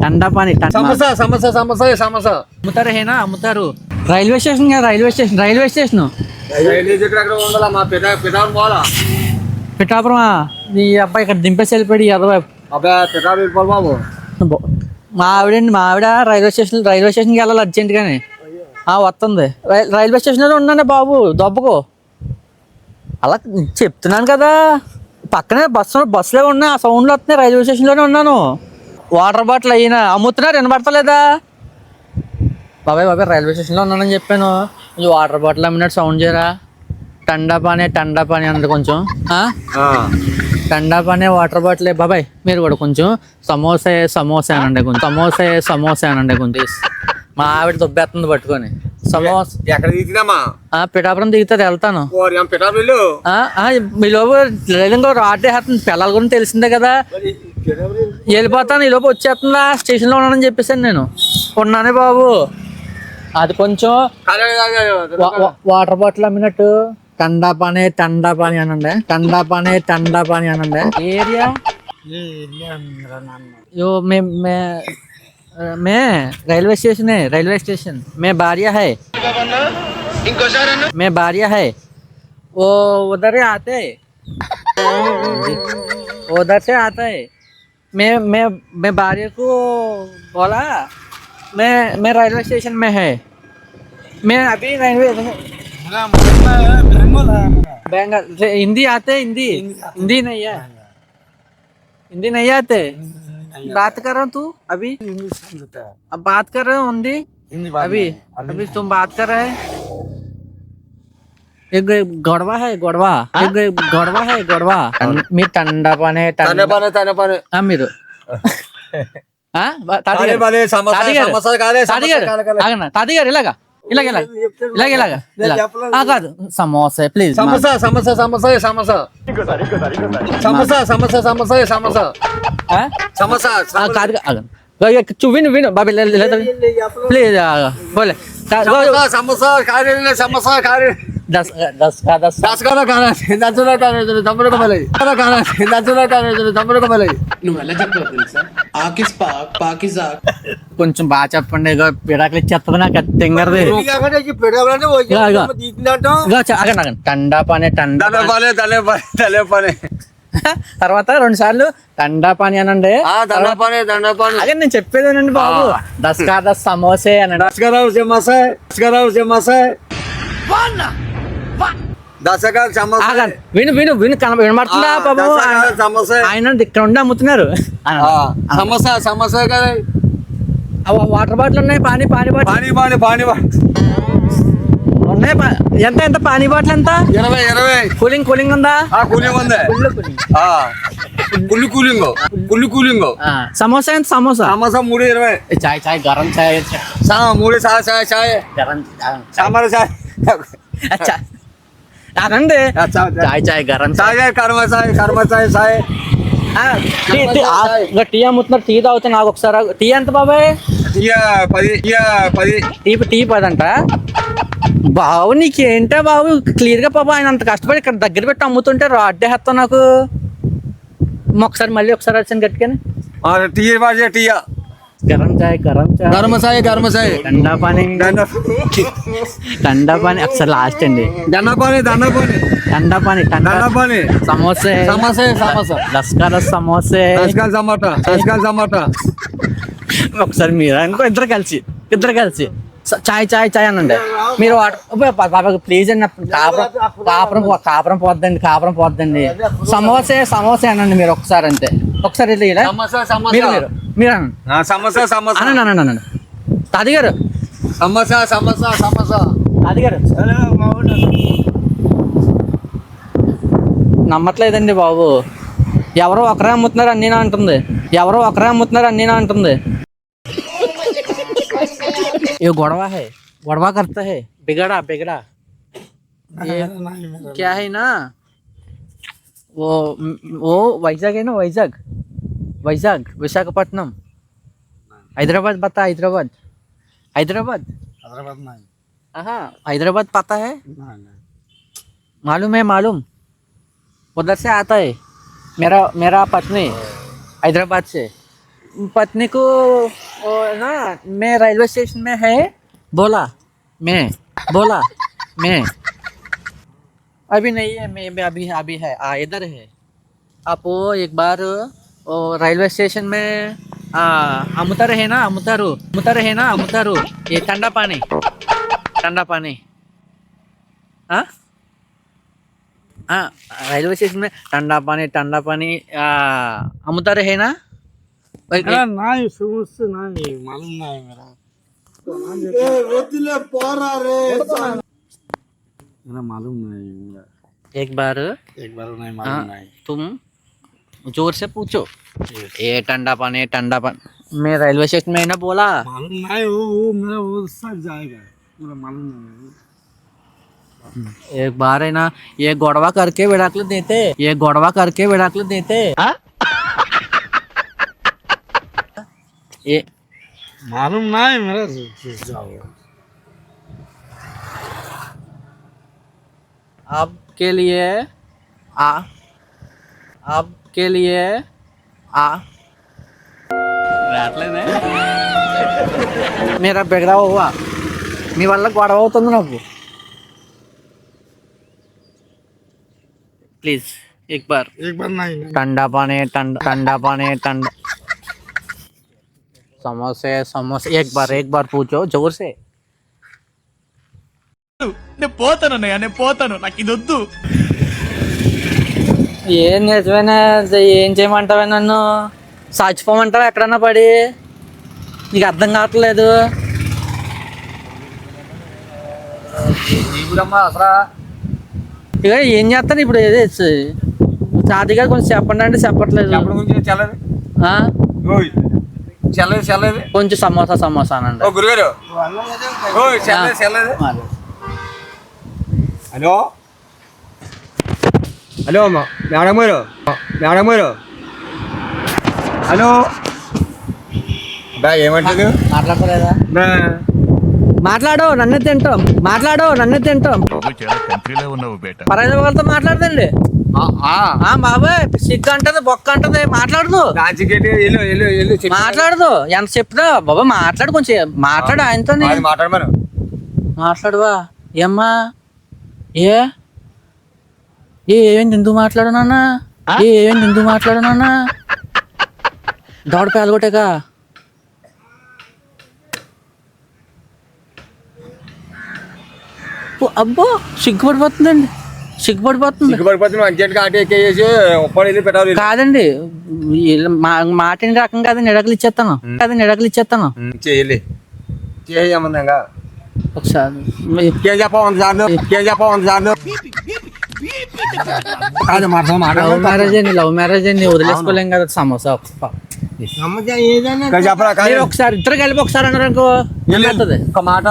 ठंडा पानी సమోసా సమోసా సమోసా సమోసా అమ్ముతారు హేనా అమ్ముతారు రైల్వే స్టేషన్ రైల్వే స్టేషన్ మా పిఠాపురం పోవాలా పిఠాపురం నీ అబ్బాయి ఇక్కడ దింపేసి వెళ్ళిపోయి అరవై అబ్బాయి పిఠాపురం వెళ్ళిపోవాలి బాబు. మా ఆవిడ రైల్వే స్టేషన్కి వెళ్ళాలి అర్జెంట్గానే వస్తుంది రైల్వే స్టేషన్లో ఉన్నానే బాబు దొబ్బకు అలా చెప్తున్నాను కదా పక్కనే బస్సులో ఉన్నా ఆ సౌండ్లు వస్తున్నాయి రైల్వే స్టేషన్లోనే ఉన్నాను వాటర్ బాటిల్ అయినా అమ్ముతున్నారు వినబడతలేదా బాబాయ్ రైల్వే స్టేషన్లో ఉన్నానని చెప్పాను కొంచెం వాటర్ బాటిల్ అమ్మినట్టు సౌండ్ చేయరా టండా పానీ అన్నది కొంచెం టండా పానీ వాటర్ బాటిల్ బాబాయ్ మీరు కూడా కొంచెం సమోసా అనండి కొంచెం సమోసా అనండి కొంచెం మా ఆవిడ దుబ్బేస్తుంది పట్టుకొని సమోసా ఎక్కడ దిగుతామా పిఠాపురం దిగుతుంది వెళ్తాను మీ లోపు ఇంకో రాటేస్తుంది పిల్లల గురించి తెలిసిందే కదా వెళ్ళిపోతాను ఈ లోపు వచ్చేస్తుందా స్టేషన్లో ఉన్నానని చెప్పేసాను నేను ఉన్నానే బాబు అది కొంచెం వాటర్ బాటిల్ అమ్మినట్టు టండా పానీ అనండి టండా పానీ అనండి ఏరియా यो मैं रेलवे स्टेशन मैं बारिया है वो उधर ही आते उधर से आता है मैं बारिया को बोला मैं रेलवे स्टेशन में है मैं अभी रेलवे बंगाल हिंदी आते हिंदी नहीं आते बात कर रहा हूँ तू अभी अब बात कर रहे हो हिंदी अभी तुम बात कर रहे हैं एक गड़वा है మీరు టండా పానే మీరు తాతగారు ఇలాగా కాదు సమోసా ప్లీజ్ విను బాబీ ప్లీజ్ బోలే दस का కొంచెం బాగా చెప్పండి పిడాకులు ఇచ్చేస్తుంది నాకు తింగరది టండా పానీ తర్వాత 2 సార్లు టండా పానీ అనండి అదే నేను చెప్పేదేనండి బాబు దస్కా సమోసే అనండి విను వినబడుతుందా బాబు ఆయన ఇక్కడ ఉండి అమ్ముతున్నారు వాటర్ బాటిల్ ఉన్నాయి పానీ ఉన్నాయి ఎంత పానీ బాటిల్ ఎంత 20 కూలింగ్ ఉందా కూలింగ్ సమోసా ఎంత సమోసా 3.20 చాయ్ గరం చాయ్ 3 చాయ్ అదండి చాయ్ గరం కర్మ చాయ్ టీ అమ్ముతున్నారు టీ తాగుతా నాకు ఒకసారి టీ ఎంత బాబాయ్ 10 టీ 10 అంట బాబు నీకేంటా బాబు క్లియర్ గా పాప ఆయన అంత కష్టపడి ఇక్కడ దగ్గర పెట్టి అమ్ముతుంటే అడ్డేస్తావు నాకు మళ్ళీ ఒకసారి వచ్చాను గట్టిగానే గరం చాయ్ టండా పానీ ఒకసారి లాస్ట్ అండి టండా పానీ సమోసే దస్కా సమోసే ఒకసారి మీరు అనుకో ఇద్దరు కలిసి చాయ్ అనండి మీరు బాబాకి ప్లీజ్ అండి కాపురం పోద్దండి సమోసే అనండి మీరు ఒకసారి అంతే ఒకసారి మీరు అనండి తాతగారు సమోసా తాతగారు నమ్మట్లేదండి బాబు ఎవరో ఒకరే అమ్ముతున్నారు అన్నీనా అంటుంది ये गड़वा करता है बिगड़ा ये क्या है ना वो వైజాగ్ है ना వైజాగ్ विशाखापट्टनम हैदराबाद पता हैदराबाद हाँ हैदराबाद पता है मालूम उधर से आता है मेरा पत्नी हैदराबाद से पत्नी को ना मैं रेलवे स्टेशन में है बोला मैं अभी नहीं है मैं अभी अभी है इधर है आप वो एक बार वो रेलवे स्टेशन में अमुतर है ना अमुतारू ये ठंडा पानी हाँ हाँ रेलवे स्टेशन में ठंडा पानी अमुतर है ना मेरा नहीं समझ नहीं मालूम नहीं मेरा मेरा मालूम नहीं मेरा एक बार एक बार नहीं मालूम नहीं तुम जोर से पूछो ये ठंडा पानी मैं रेलवे स्टेशन में ना बोला मालूम नहीं वो मेरा वो सच जाएगा मेरा मालूम नहीं एक बार है ना ये गोड़वा करके विड़ाकल देते ये मालूम नहीं मेरा जाओ आपके लिए मेरा बिगड़ा हुआ మీ వల్ల గొడవ అవుతుంది నాకు प्लीज एक बार नहीं ठंडा पानी समोसे एक बार पूछो जोर से నేను పోతాను నాకు ఇది వద్దు ఏం నిజమేనా ఏం చేయమంటావే నన్ను చచ్చిపోమంటావా ఎక్కడన్నా పడి నీకు అర్థం కావట్లేదు ఇక ఏం చేస్తాను ఇప్పుడు ఏది చాతిగా కొంచెం చెప్పండి అంటే చెప్పట్లేదు చెప్పడం గురించి చల్లది ఆ? ఓయ్ చల్లది కొంచెం సమోసా అనండి ఓ గురుగారు ఓయ్ చల్లది హలో అమ్మా మేడం గారు హలో బా ఏమంటారు మాట్లాడలేదా మాట్లాడు నన్ను తింటాం నువ్వు చాలా కంట్రీలో ఉన్నావు బేట పరాయి వాళ్ళతో మాట్లాడదండి బాబాయ్ సిగ్గు అంటది బొక్క అంటది మాట్లాడదు రాజకీయ వెళ్ళు మాట్లాడదు ఎంత చెప్తా బాబా మాట్లాడు కొంచెం మాట్లాడు ఆయనతో మాట్లాడమను మాట్లాడువా ఏమ్మా ఏమేంటి ఎందుకు మాట్లాడు నాన్న దౌడ పేలగొట్టాక అబ్బో సిగ్గుపడిపోతుంది అర్జెంట్గా ఆటో ఎక్కేసి ఉప్పాడు వెళ్ళి పెట్టాలి కాదండి మాటిని రకం కాదండి ఎడకలు ఇచ్చేస్తాను చేయాలి చేయమందంగా ఒకసారి ఏం చెప్పవంత సార్లు లవ్ మ్యారేజ్ అండి వదిలేసుకోలేం కదా సమోసా చెప్పరా ఒకసారి ఇద్దరు కలిపి ఒకసారి అన్నారు అనుకో ఒక మాట